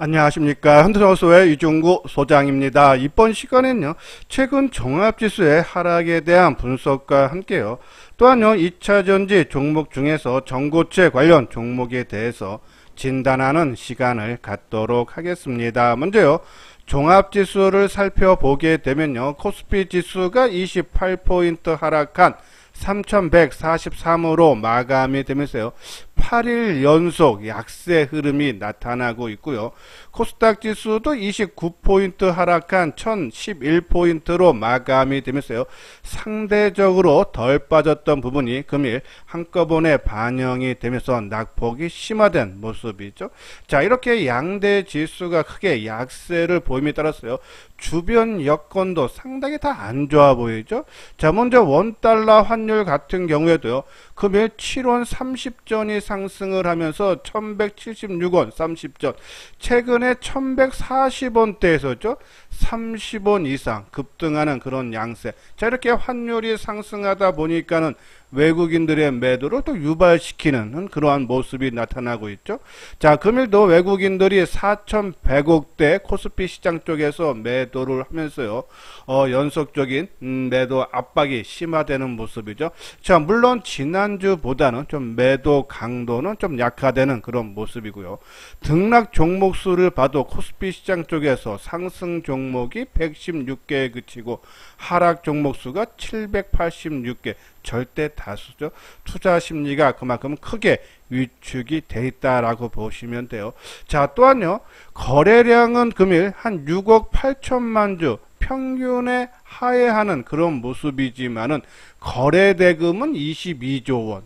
안녕하십니까. 현대사무소의 이중구 소장입니다. 이번 시간에는요, 최근 종합지수의 하락에 대한 분석과 함께요. 또한요, 2차전지 종목 중에서 전고체 관련 종목에 대해서 진단하는 시간을 갖도록 하겠습니다. 먼저요, 종합지수를 살펴보게 되면요, 코스피 지수가 28포인트 하락한 3143으로 마감이 되면서요, 8일 연속 약세 흐름이 나타나고 있고요. 코스닥 지수도 29포인트 하락한 1011포인트로 마감이 되면서요, 상대적으로 덜 빠졌던 부분이 금일 한꺼번에 반영이 되면서 낙폭이 심화된 모습이죠. 자, 이렇게 양대 지수가 크게 약세를 보임에 따라서요, 주변 여건도 상당히 다 안 좋아 보이죠. 자, 먼저 원달러 환율 같은 경우에도요, 금일 7원 30전이 상승을 하면서 1176원 30전, 최근에 1140원대에서죠, 30원 이상 급등하는 그런 양세. 자, 이렇게 환율이 상승하다 보니까는 외국인들의 매도를 또 유발시키는 그러한 모습이 나타나고 있죠. 자, 금일도 외국인들이 4,100억대 코스피 시장 쪽에서 매도를 하면서요, 연속적인 매도 압박이 심화되는 모습이죠. 자, 물론 지난주보다는 좀 매도 강도는 좀 약화되는 그런 모습이고요. 등락 종목 수를 봐도 코스피 시장 쪽에서 상승 종목이 116개에 그치고 하락 종목 수가 786개, 절대 다수죠. 투자 심리가 그만큼 크게 위축이 돼 있다라고 보시면 돼요. 자, 또한요, 거래량은 금일 한 6억 8천만 주 평균에 하회하는 그런 모습이지만은 거래 대금은 22조 원,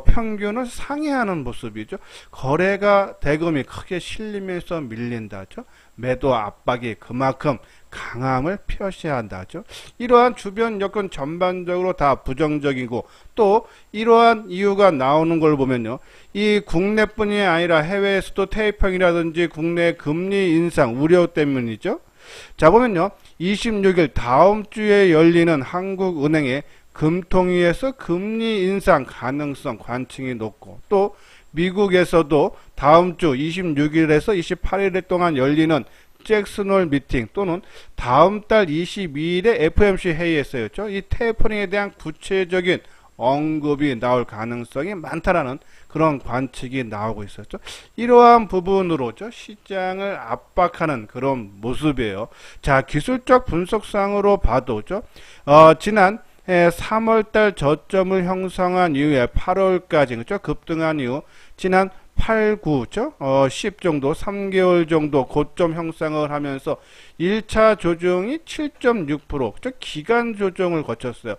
평균을 상회하는 모습이죠. 거래가 대금이 크게 실리면서 밀린다죠. 매도 압박이 그만큼 강함을 표시한다죠. 이러한 주변 여건 전반적으로 다 부정적이고, 또 이러한 이유가 나오는 걸 보면요, 이 국내뿐이 아니라 해외에서도 테이퍼링이라든지 국내 금리 인상 우려 때문이죠. 자, 보면요, 26일 다음 주에 열리는 한국은행의 금통위에서 금리 인상 가능성 관측이 높고, 또 미국에서도 다음 주 26일에서 28일 동안 열리는 잭슨홀 미팅, 또는 다음 달 22일에 FOMC 회의에서였죠, 이 테이퍼링에 대한 구체적인 언급이 나올 가능성이 많다라는 그런 관측이 나오고 있었죠. 이러한 부분으로죠, 시장을 압박하는 그런 모습이에요. 자, 기술적 분석상으로 봐도죠, 지난 3월달 저점을 형성한 이후에 8월까지, 그렇죠, 급등한 이후 지난 8, 9죠? 10 정도, 3개월 정도 고점 형성을 하면서 1차 조정이 7.6%, 그죠? 기간 조정을 거쳤어요.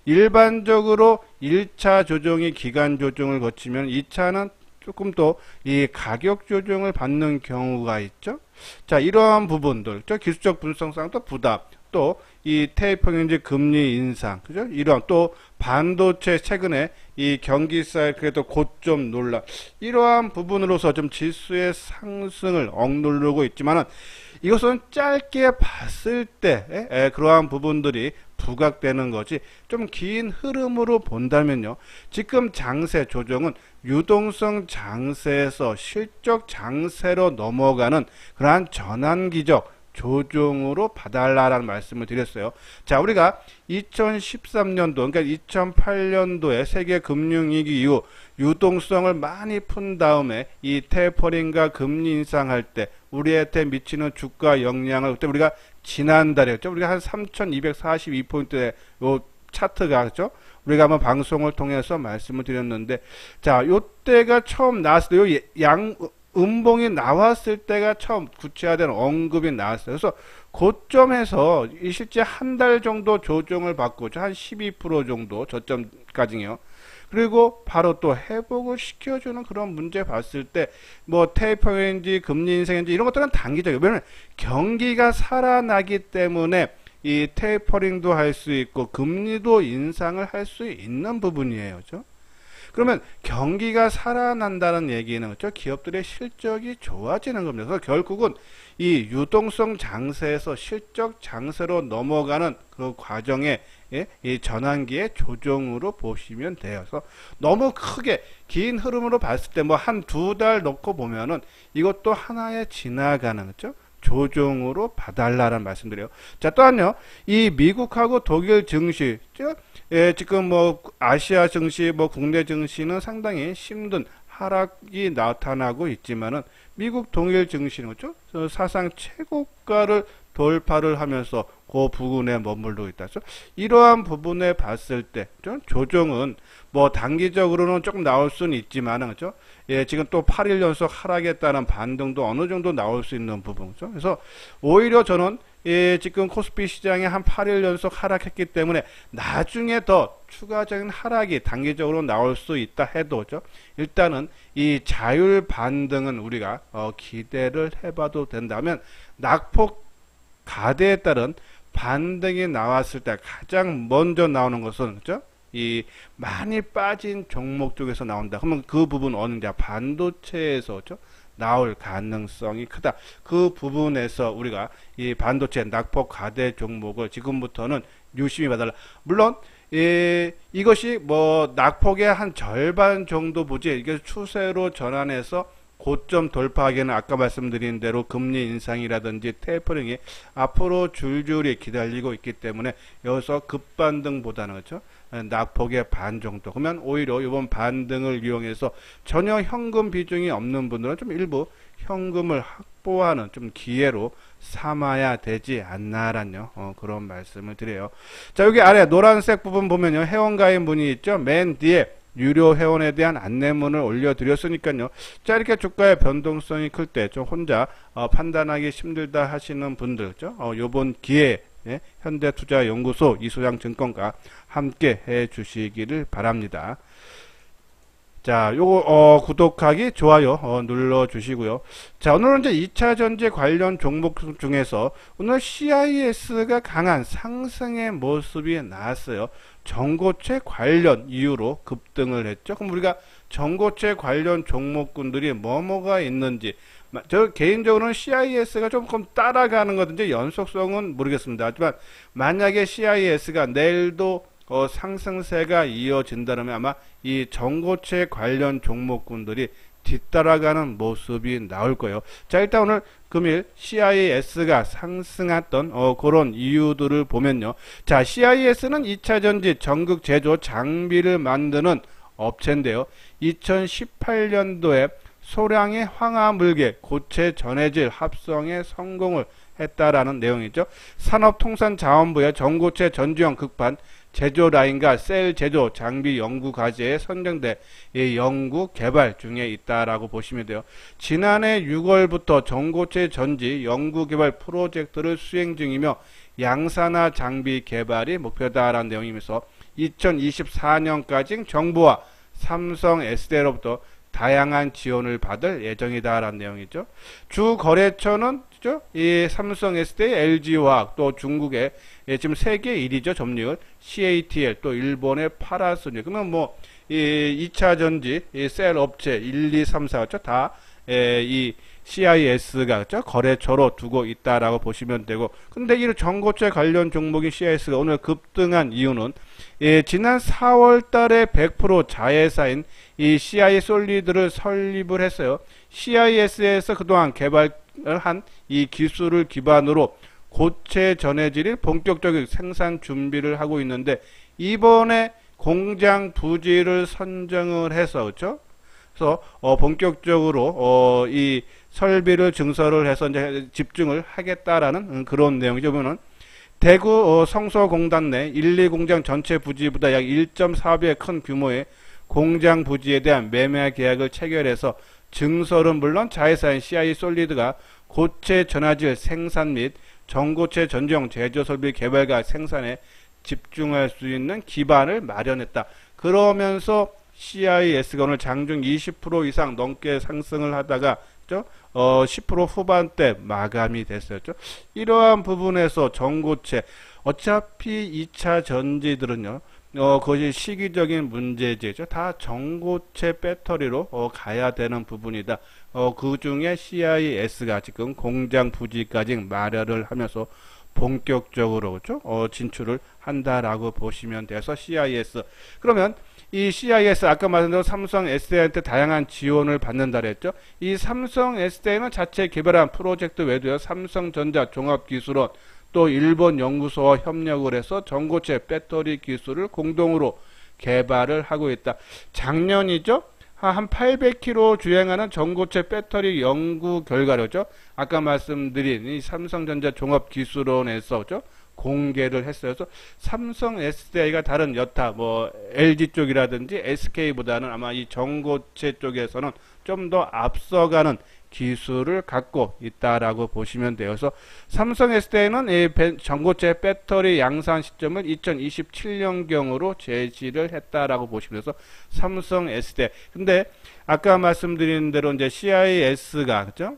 일반적으로 1차 조정이 기간 조정을 거치면 2차는 조금 더 이 가격 조정을 받는 경우가 있죠. 자, 이러한 부분들, 기술적 분석상도 부담, 또 이 테이퍼링인지 금리 인상, 그죠? 이러한, 또 반도체 최근에 이 경기 사이클에도 고점 논란, 이러한 부분으로서 좀 지수의 상승을 억누르고 있지만은, 이것은 짧게 봤을 때 그러한 부분들이 부각되는 거지, 좀 긴 흐름으로 본다면요, 지금 장세 조정은 유동성 장세에서 실적 장세로 넘어가는 그러한 전환기적 조정으로 봐달라는 말씀을 드렸어요. 자, 우리가 2013년도, 그러니까 2008년도에 세계 금융위기 이후 유동성을 많이 푼 다음에 이 테이퍼링과 금리 인상할 때 우리한테 미치는 주가 영향을, 그때 우리가 지난달이었죠, 우리가 한 3242포인트의 요 차트가, 그렇죠, 우리가 한번 방송을 통해서 말씀을 드렸는데, 자, 요때가 처음 나왔을 때, 음봉이 나왔을 때가 처음 구체화된 언급이 나왔어요. 그래서 고점에서 실제 한 달 정도 조정을 받고 한 12% 정도 저점까지요. 그리고 바로 또 회복을 시켜주는 그런 문제 봤을 때, 뭐 테이퍼인지 금리 인상인지 이런 것들은 단기적이에요. 왜냐면 경기가 살아나기 때문에 이 테이퍼링도 할 수 있고 금리도 인상을 할 수 있는 부분이에요. 그죠? 그러면 경기가 살아난다는 얘기는 그렇죠? 기업들의 실적이 좋아지는 겁니다. 그래서 결국은 이 유동성 장세에서 실적 장세로 넘어가는 그 과정에 이 전환기의 조정으로 보시면 돼요. 그래서 너무 크게 긴 흐름으로 봤을 때 뭐 한 두 달 놓고 보면은 이것도 하나의 지나가는 그렇죠? 조정으로 봐달라는 말씀드려요. 자, 또한요, 이 미국하고 독일 증시, 지금 뭐 아시아 증시, 뭐 국내 증시는 상당히 힘든 하락이 나타나고 있지만은 미국 동일 증시는 그렇죠? 사상 최고가를 돌파를 하면서 그 부분에 머물러 있다. 이러한 부분에 봤을 때 조정은 뭐 단기적으로는 조금 나올 수는 있지만은 그렇죠? 지금 또 8일 연속 하락에 따른 반등도 어느 정도 나올 수 있는 부분. 그렇죠? 그래서 오히려 저는 지금 코스피 시장에 한 8일 연속 하락했기 때문에 나중에 더 추가적인 하락이 단기적으로 나올 수 있다 해도 그렇죠? 일단은 이 자율 반등은 우리가 기대를 해봐도 된다면 낙폭 가대에 따른 반등이 나왔을 때 가장 먼저 나오는 것은 그렇죠? 이 많이 빠진 종목 쪽에서 나온다. 그러면 그 부분 어느냐? 반도체에서 그렇죠? 나올 가능성이 크다. 그 부분에서 우리가 이 반도체 낙폭 가대 종목을 지금부터는 유심히 봐달라. 물론 이것이 뭐 낙폭의 한 절반 정도 보지 이게 추세로 전환해서 고점 돌파하기에는 아까 말씀드린 대로 금리 인상이라든지 테이퍼링이 앞으로 줄줄이 기다리고 있기 때문에 여기서 급반등보다는 그렇죠? 낙폭의 반 정도. 그러면 오히려 이번 반등을 이용해서 전혀 현금 비중이 없는 분들은 좀 일부 현금을 확보하는 좀 기회로 삼아야 되지 않나라는 그런 말씀을 드려요. 자, 여기 아래 노란색 부분 보면요. 회원가입 문이 있죠. 맨 뒤에 유료 회원에 대한 안내문을 올려드렸으니까요. 자, 이렇게 주가의 변동성이 클 때 좀 혼자 판단하기 힘들다 하시는 분들, 요번 기회에 현대투자연구소 이소장 증권가 함께 해 주시기를 바랍니다. 자, 요거 구독하기, 좋아요 눌러 주시고요. 자, 오늘은 이제 2차 전지 관련 종목 중에서 오늘 CIS가 강한 상승의 모습이 나왔어요. 전고체 관련 이유로 급등을 했죠. 그럼 우리가 전고체 관련 종목군들이 뭐가 있는지, 저 개인적으로는 CIS가 조금 따라가는 거든지 연속성은 모르겠습니다. 하지만 만약에 CIS가 내일도 상승세가 이어진다면 아마 이 전고체 관련 종목군들이 뒤따라가는 모습이 나올 거예요. 자, 일단 오늘 금일 CIS가 상승했던 그런 이유들을 보면요. 자, CIS는 2차 전지 전극 제조 장비를 만드는 업체인데요. 2018년도에 소량의 황화물계 고체 전해질 합성에 성공을 했다라는 내용이죠. 산업통상자원부의 전고체 전지형 극판 제조 라인과 셀 제조 장비 연구 과제에 선정돼 연구 개발 중에 있다라고 보시면 돼요. 지난해 6월부터 전고체 전지 연구 개발 프로젝트를 수행 중이며 양산화 장비 개발이 목표다라는 내용이면서 2024년까지 정부와 삼성 SDI로부터 다양한 지원을 받을 예정이다라는 내용이죠. 주 거래처는 이 삼성 SDI, LG화학, 또 중국의 지금 세계 1위죠. 점유율 CATL, 또 일본의 파라소닉. 그러면 뭐 이 2차 전지 이 셀 업체 1, 2, 3, 4 그렇죠? 다 이 CIS가 그렇죠? 거래처로 두고 있다라고 보시면 되고, 근데 이 전고체 관련 종목인 CIS가 오늘 급등한 이유는 지난 4월 달에 100% 자회사인 이 CI 솔리드를 설립을 했어요. CIS에서 그동안 개발한 이 기술을 기반으로 고체 전해질이 본격적인 생산 준비를 하고 있는데, 이번에 공장 부지를 선정을 해서 그렇죠? 그래서 본격적으로 이 설비를 증설을 해서 이제 집중을 하겠다라는 그런 내용이죠. 보면은 대구 성서공단 내 1, 2공장 전체 부지보다 약 1.4배 큰 규모의 공장 부지에 대한 매매 계약을 체결해서 증설은 물론 자회사인 CI 솔리드가 고체 전화질 생산 및 전고체 전지형 제조 설비 개발과 생산에 집중할 수 있는 기반을 마련했다. 그러면서 CIS가 오늘 장중 20% 이상 넘게 상승을 하다가 10% 후반대 마감이 됐었죠. 이러한 부분에서 전고체 어차피 2차 전지들은요 그것이 시기적인 문제지죠. 다 전고체 배터리로 가야 되는 부분이다. 그 중에 CIS가 지금 공장 부지까지 마련을 하면서 본격적으로 그렇죠? 진출을 한다라고 보시면 돼서 CIS. 그러면 이 CIS 아까 말씀드린 삼성 SDI한테 다양한 지원을 받는다 그랬죠. 이 삼성 SDI는 자체 개발한 프로젝트 외에도요. 삼성전자 종합기술원 또 일본 연구소와 협력을 해서 전고체 배터리 기술을 공동으로 개발을 하고 있다. 작년이죠. 한 800km 주행하는 전고체 배터리 연구 결과로죠. 아까 말씀드린 이 삼성전자 종합기술원에서 공개를 했어요. 그래서 삼성 SDI가 다른 여타 뭐 LG 쪽이라든지 SK보다는 아마 이 전고체 쪽에서는 좀 더 앞서가는 기술을 갖고 있다라고 보시면 돼요. 그래서 삼성 SDI는 이 전고체 배터리 양산 시점을 2027년경으로 제시를 했다라고 보시면 돼서 삼성 SDI. 근데 아까 말씀드린 대로 이제 CIS가 그죠?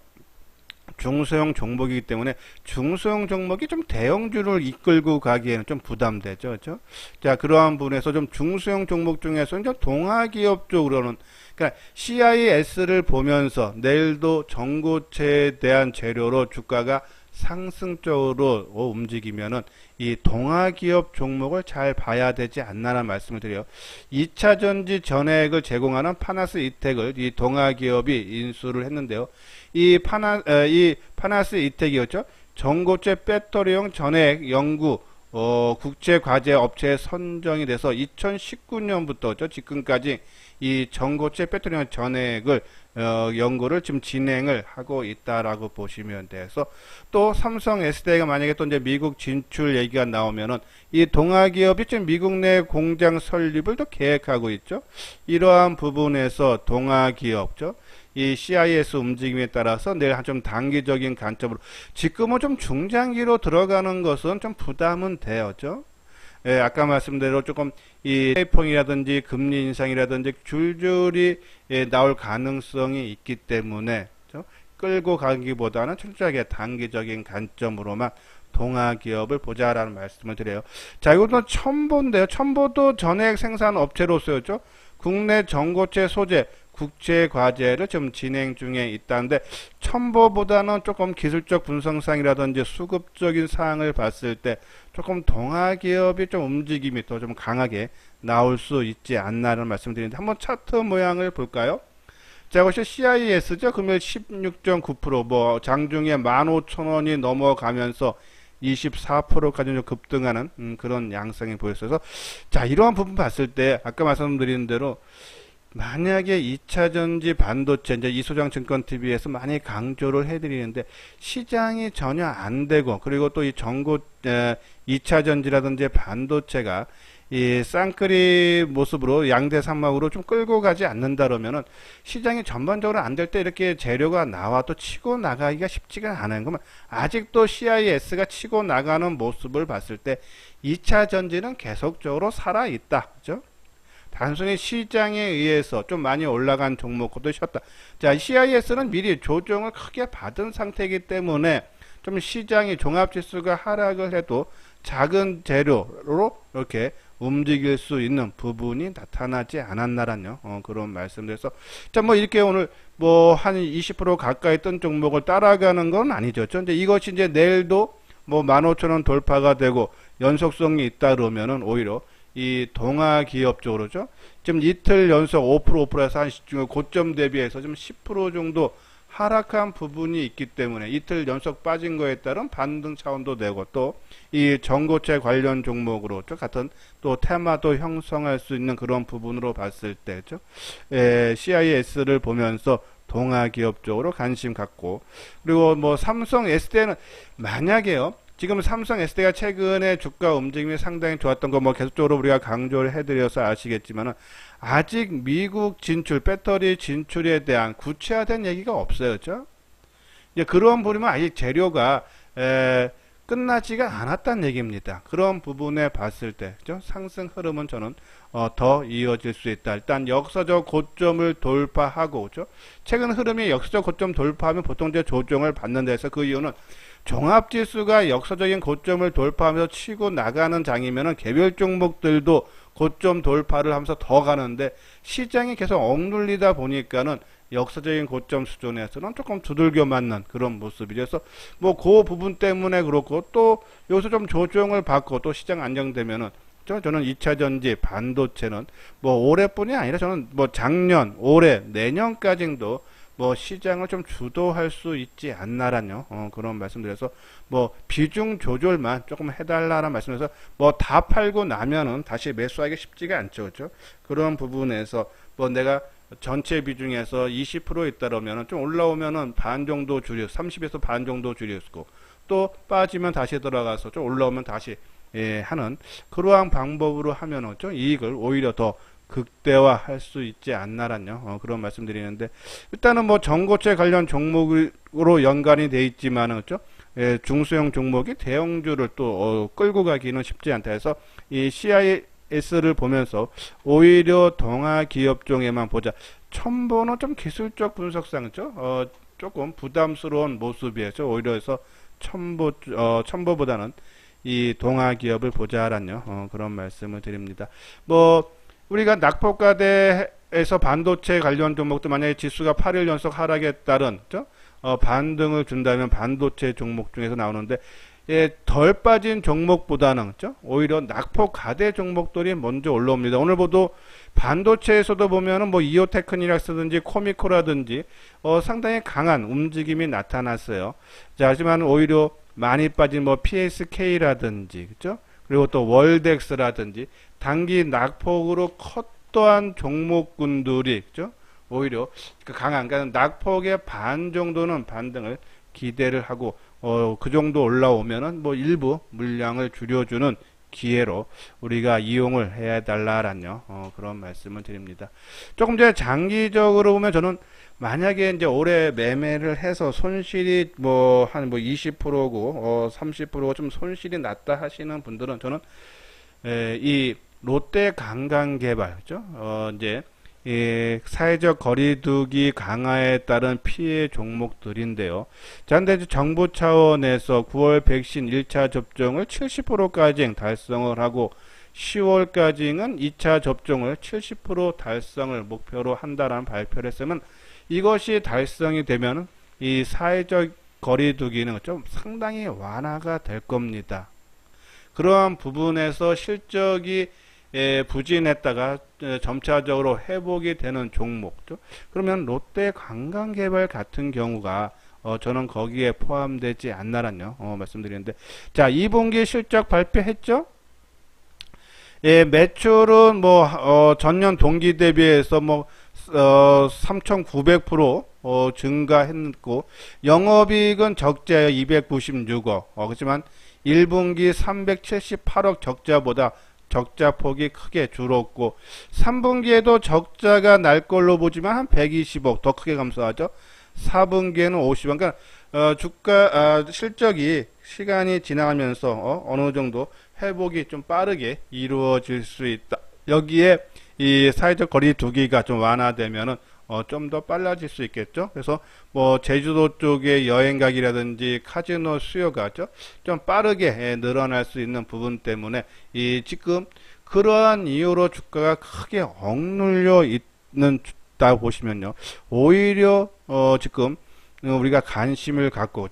중소형 종목이기 때문에 중소형 종목이 좀 대형주를 이끌고 가기에는 좀 부담되죠. 그렇죠? 자, 그러한 부분에서 좀 중소형 종목 중에서 이제 동아기업 쪽으로는 그러니까 CIS를 보면서 내일도 전고체에 대한 재료로 주가가 상승적으로 움직이면은 이 동아기업 종목을 잘 봐야 되지 않나라는 말씀을 드려요. 2차 전지 전액을 제공하는 파나스 이텍을 이 동아기업이 인수를 했는데요. 이 파나스 이텍이었죠. 전고체 배터리용 전액 연구 국제과제 업체에 선정이 돼서 2019년부터 지금까지 이 전고체 배터리용 전액을 연구를 지금 진행을 하고 있다라고 보시면 돼서 또 삼성 SDI가 만약에 또 이제 미국 진출 얘기가 나오면은 이 동아기업이 지금 미국 내 공장 설립을 또 계획하고 있죠. 이러한 부분에서 동아기업죠. 이 CIS 움직임에 따라서 내일 좀 단기적인 관점으로 지금은 좀 중장기로 들어가는 것은 좀 부담은 되었죠. 예, 아까 말씀대로 조금 이 테이퍼이라든지 금리 인상이라든지 줄줄이 나올 가능성이 있기 때문에 끌고 가기보다는 철저하게 단기적인 관점으로만 동아기업을 보자라는 말씀을 드려요. 자, 이것도 첨보인데요. 첨보도 전액 생산 업체로서였죠. 국내 전고체 소재 국제 과제를 좀 진행 중에 있다는데 첨보보다는 조금 기술적 분석상이라든지 수급적인 사항을 봤을 때 조금 동아기업이 좀 움직임이 더 좀 강하게 나올 수 있지 않나라는 말씀드리는데 한번 차트 모양을 볼까요? 자, 이것이 CIS죠. 금요일 16.9%, 뭐 장중에 15,000원이 넘어가면서 24%까지 좀 급등하는 그런 양상이 보였어서 자, 이러한 부분 봤을 때 아까 말씀드린 대로 만약에 2차전지 반도체 이제 이소장 증권TV에서 많이 강조를 해드리는데 시장이 전혀 안 되고 그리고 또 이 전고 2차전지라든지 반도체가 이 쌍끌이 모습으로 양대 산막으로 좀 끌고 가지 않는다 그러면은 시장이 전반적으로 안 될 때 이렇게 재료가 나와 또 치고 나가기가 쉽지가 않은 거면 아직도 CIS가 치고 나가는 모습을 봤을 때 2차 전지는 계속적으로 살아 있다. 그죠? 단순히 시장에 의해서 좀 많이 올라간 종목도 쉬었다. 자, CIS는 미리 조정을 크게 받은 상태이기 때문에 좀 시장이 종합지수가 하락을 해도 작은 재료로 이렇게 움직일 수 있는 부분이 나타나지 않았나라는 그런 말씀드려서 자, 뭐 이렇게 오늘 뭐 한 20% 가까이 뜬 종목을 따라가는 건 아니죠. 근데 이것이 이제 내일도 뭐 15,000원 돌파가 되고 연속성이 있다 그러면은 오히려 이 동아기업 쪽으로죠. 지금 이틀 연속 5%에서 한 고점 대비해서 좀 10% 정도 하락한 부분이 있기 때문에 이틀 연속 빠진 거에 따른 반등 차원도 되고 또 이 전고체 관련 종목으로 같은 또 테마도 형성할 수 있는 그런 부분으로 봤을 때죠. CIS를 보면서 동아기업 쪽으로 관심 갖고 그리고 뭐 삼성 SDI는 만약에요. 지금 삼성 SDI가 최근에 주가 움직임이 상당히 좋았던 거 뭐 계속적으로 우리가 강조를 해드려서 아시겠지만은 아직 미국 진출, 배터리 진출에 대한 구체화된 얘기가 없어요. 그렇죠? 이제 그런 부분이면 아직 재료가 끝나지가 않았다는 얘기입니다. 그런 부분에 봤을 때 그죠? 상승 흐름은 저는 더 이어질 수 있다. 일단 역사적 고점을 돌파하고 그죠? 최근 흐름이 역사적 고점 돌파하면 보통 이제 조정을 받는 데서 그 이유는 종합지수가 역사적인 고점을 돌파하면서 치고 나가는 장이면은 개별 종목들도 고점 돌파를 하면서 더 가는데 시장이 계속 억눌리다 보니까는 역사적인 고점 수준에서는 조금 두들겨 맞는 그런 모습이죠. 그래서 뭐 그 부분 때문에 그렇고 또 여기서 좀 조정을 받고 또 시장 안정되면은 저는 2차 전지 반도체는 뭐 올해뿐이 아니라 저는 뭐 작년, 올해, 내년까지도 뭐 시장을 좀 주도할 수 있지 않나라뇨. 그런 말씀드려서 뭐 비중 조절만 조금 해달라는 말씀에서 뭐 다 팔고 나면은 다시 매수하기 쉽지가 않죠, 그렇죠? 그런 부분에서 뭐 내가 전체 비중에서 20% 있다라면은 좀 올라오면은 반 정도 줄여, 30에서 반 정도 줄였고 또 빠지면 다시 들어가서 좀 올라오면 다시 하는 그러한 방법으로 하면은 좀 이익을 오히려 더 극대화할 수 있지 않나란요. 그런 말씀드리는데 일단은 뭐 전고체 관련 종목으로 연관이 돼 있지만은 그렇죠? 중소형 종목이 대형주를 또 끌고 가기는 쉽지 않다 해서 이 CIS를 보면서 오히려 동아 기업종에만 보자. 첨보는 좀 기술적 분석상 그렇죠? 조금 부담스러운 모습이죠. 오히려 해서 첨보보다는 이 동아 기업을 보자란요. 그런 말씀을 드립니다. 뭐 우리가 낙폭과대에서 반도체 관련 종목도 만약에 지수가 8일 연속 하락에 따른 반등을 준다면 반도체 종목 중에서 나오는데 덜 빠진 종목보다는 오히려 낙폭과대 종목들이 먼저 올라옵니다. 오늘 보도 반도체에서도 보면은 뭐 이오테크닉스라든지 코미코라든지 상당히 강한 움직임이 나타났어요. 자, 하지만 오히려 많이 빠진 뭐 PSK라든지 그죠? 그리고 또 월덱스라든지 단기 낙폭으로 컸던 종목군들이 그죠? 오히려 강한 그러니까 낙폭의 반 정도는 반등을 기대를 하고 그 정도 올라오면은 뭐 일부 물량을 줄여주는 기회로 우리가 이용을 해야 달라라뇨. 그런 말씀을 드립니다. 조금 전에 장기적으로 보면 저는 만약에 이제 올해 매매를 해서 손실이 뭐 한 뭐 20%고 30%가 좀 손실이 났다 하시는 분들은 저는 이 롯데 관광개발 그죠? 이제 이 사회적 거리두기 강화에 따른 피해 종목들인데요. 자, 근데 이제 정부 차원에서 9월 백신 1차 접종을 70%까지 달성을 하고 10월까지는 2차 접종을 70% 달성을 목표로 한다라는 발표를 했으면 이것이 달성이 되면 이 사회적 거리두기는 좀 상당히 완화가 될 겁니다. 그러한 부분에서 실적이 부진했다가 점차적으로 회복이 되는 종목죠. 그러면 롯데 관광개발 같은 경우가 저는 거기에 포함되지 않나란요. 말씀드리는데 자 2분기 실적 발표했죠. 매출은 뭐 전년 동기 대비해서 뭐 3,900% 증가했고 영업이익은 적자예요. 296억. 그렇지만 1분기 378억 적자보다 적자 폭이 크게 줄었고 3분기에도 적자가 날 걸로 보지만 한 120억 더 크게 감소하죠. 4분기에는 50억. 그러니까 주가 실적이 시간이 지나가면서 어느 정도 회복이 좀 빠르게 이루어질 수 있다. 여기에 이 사회적 거리두기가 좀 완화되면은 좀 더 빨라질 수 있겠죠. 그래서 뭐 제주도 쪽에 여행 가기라든지 카지노 수요가 좀 빠르게 늘어날 수 있는 부분 때문에 이 지금 그러한 이유로 주가가 크게 억눌려 있다 보시면요. 오히려 지금 우리가 관심을 갖고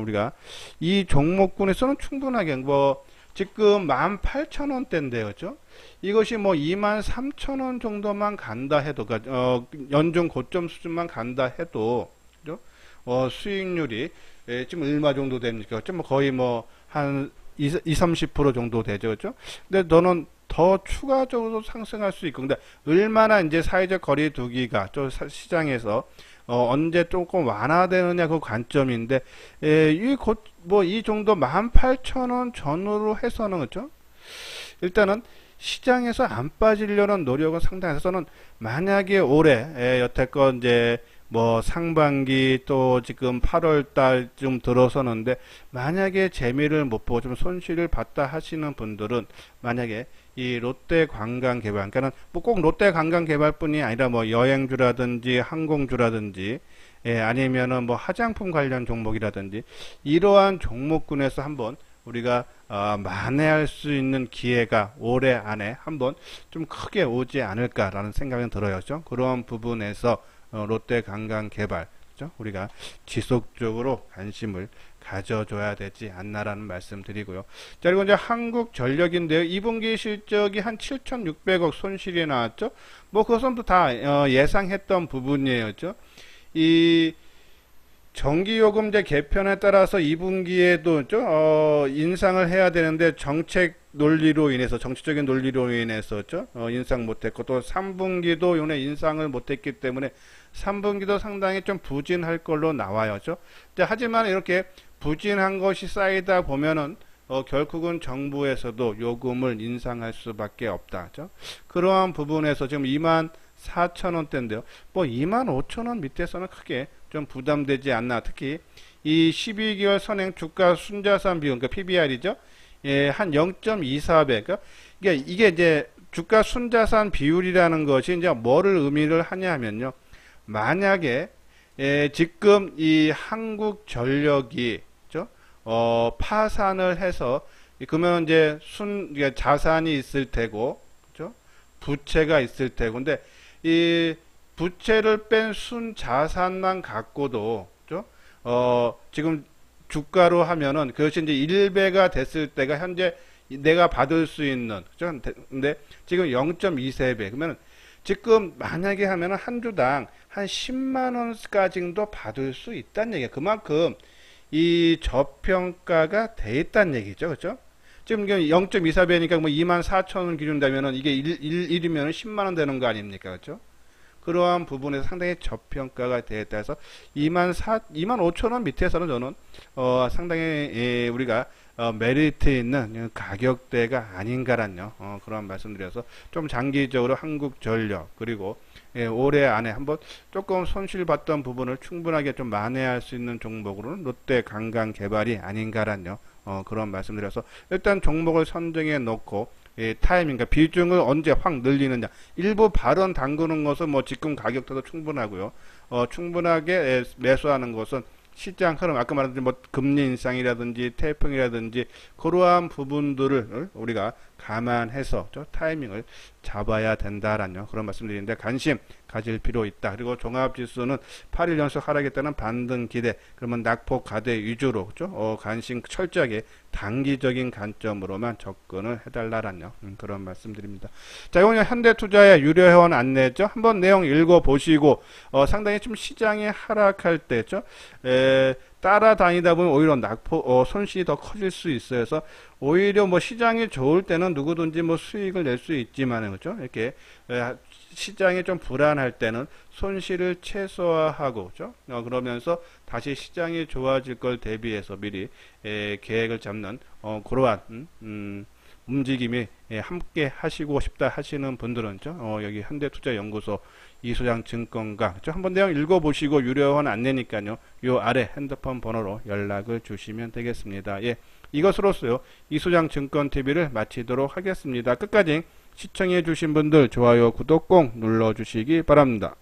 우리가 이 종목군에서는 충분하게 뭐 지금 18,000원대인데요. 그죠? 이것이 뭐 23,000원 정도만 간다 해도, 그러니까 연중 고점 수준만 간다 해도, 그죠? 수익률이 지금 얼마 정도 됩니까? 그죠? 뭐 거의 뭐 한 30% 정도 되죠. 그죠? 근데 너는 더 추가적으로 상승할 수 있고, 근데 얼마나 이제 사회적 거리두기가 시장에서 언제 조금 완화되느냐 그 관점인데 이 정도 18,000원 전후로 해서는 그렇죠? 일단은 시장에서 안 빠지려는 노력은 상당해서 저는 만약에 올해 여태껏 이제 뭐 상반기 또 지금 8월 달쯤 들어서는데 만약에 재미를 못 보고 좀 손실을 봤다 하시는 분들은 만약에 이 롯데 관광개발, 그러니까는 뭐 꼭 롯데 관광개발뿐이 아니라 뭐 여행주라든지 항공주라든지 예, 아니면은 뭐 화장품 관련 종목이라든지 이러한 종목군에서 한번 우리가 만회할 수 있는 기회가 올해 안에 한번 좀 크게 오지 않을까라는 생각은 들어요. 그죠? 그런 부분에서 롯데관광개발 우리가 지속적으로 관심을 가져줘야 되지 않나라는 말씀 드리고요. 자, 그리고 이제 한국전력인데요. 2분기 실적이 한 7,600억 손실이 나왔죠. 뭐 그것은 다 예상했던 부분이에요. 그죠? 이 전기요금제 개편에 따라서 2분기에도 인상을 해야 되는데 정책 논리로 인해서 정치적인 논리로 인해서 인상 못했고 또 3분기도 요번에 인상을 못했기 때문에 3분기도 상당히 좀 부진할 걸로 나와요. 하지만 이렇게 부진한 것이 쌓이다 보면은 결국은 정부에서도 요금을 인상할 수밖에 없다. 그러한 부분에서 지금 24,000원대인데요. 뭐 25,000원 밑에서는 크게 좀 부담되지 않나. 특히 이 12개월 선행 주가 순자산 비율, 그러니까 PBR이죠. 예, 한 0.24배. 그러니까 이게 이제 주가 순자산 비율이라는 것이 이제 뭐를 의미를 하냐면요. 만약에 지금 이 한국전력이 파산을 해서 그러면 이제 자산이 있을 테고, 그죠? 부채가 있을 테고, 근데 이 부채를 뺀 순자산만 갖고도, 그죠? 지금 주가로 하면은 그것이 이제 1배가 됐을 때가 현재 내가 받을 수 있는, 그죠? 근데 지금 0.24배. 그러면 지금 만약에 하면은 한 주당 한 10만 원까지도 받을 수 있다는 얘기예요. 그만큼 이 저평가가 돼 있다는 얘기죠. 그렇죠? 지금 0.24배니까 뭐 24,000원 기준이면은 이게 1이면 10만 원 되는 거 아닙니까? 그렇죠? 그러한 부분에서 상당히 저평가가 되어 있다 해서 25,000원 밑에서는 저는 상당히 우리가 메리트 있는 가격대가 아닌가란요. 그런 말씀드려서 좀 장기적으로 한국전력 그리고 올해 안에 한번 조금 손실봤던 부분을 충분하게 좀 만회할 수 있는 종목으로는 롯데관광개발이 아닌가란요. 그런 말씀드려서 일단 종목을 선정해 놓고 타이밍, 그러니까 비중을 언제 확 늘리느냐. 일부 발언 담그는 것은 뭐 지금 가격대도 충분하고요. 충분하게 매수하는 것은 시장 흐름, 아까 말한 뭐 금리 인상이라든지 태풍이라든지 그러한 부분들을 우리가 감안해서 타이밍을 잡아야 된다라는 그런 말씀드리는데 관심 가질 필요 있다. 그리고 종합지수는 8일 연속 하락했다는 반등 기대, 그러면 낙폭 가대 위주로 그렇죠? 관심 철저하게 단기적인 관점으로만 접근을 해달라라는 그런 말씀드립니다. 자, 이번에 현대투자의 유료회원 안내죠. 한번 내용 읽어보시고 상당히 좀 시장이 하락할 때죠. 따라다니다 보면 오히려 손실이 더 커질 수 있어요. 그래서 오히려 뭐 시장이 좋을 때는 누구든지 뭐 수익을 낼 수 있지만, 그죠? 이렇게 시장이 좀 불안할 때는 손실을 최소화하고, 그죠? 그러면서 다시 시장이 좋아질 걸 대비해서 미리 계획을 잡는 그러한 움직임이 함께 하시고 싶다 하시는 분들은 여기 현대투자연구소 이소장 증권가 한번 내용 읽어보시고 유료원 안내니까요. 요 아래 핸드폰 번호로 연락을 주시면 되겠습니다. 예, 이것으로서요 이소장 증권TV를 마치도록 하겠습니다. 끝까지 시청해 주신 분들 좋아요 구독 꼭 눌러주시기 바랍니다.